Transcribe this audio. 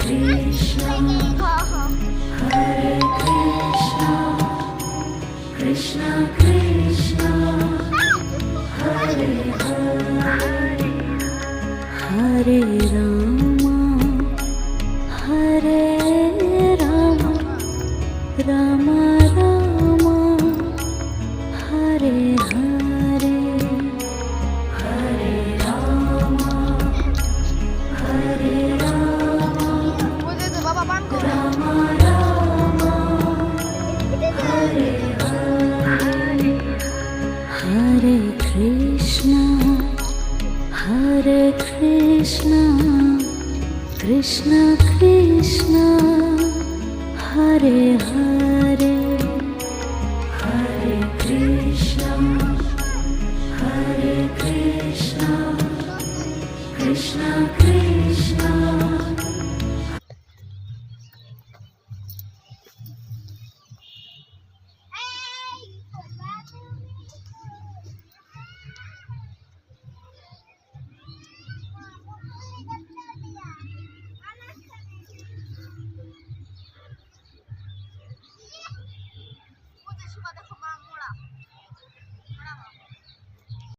Krishna, Hare Krishna, Krishna Krishna, Hare Hare, Hare Rama, Hare Rama, Rama Rama, Hare Hare, Hare Rama, Hare Rama, Rama Rama, Hare Hare, Hare Krishna, Hare Krishna, Krishna Krishna, Hare Hare, Hare Krishna, Hare Krishna, Krishna Krishna,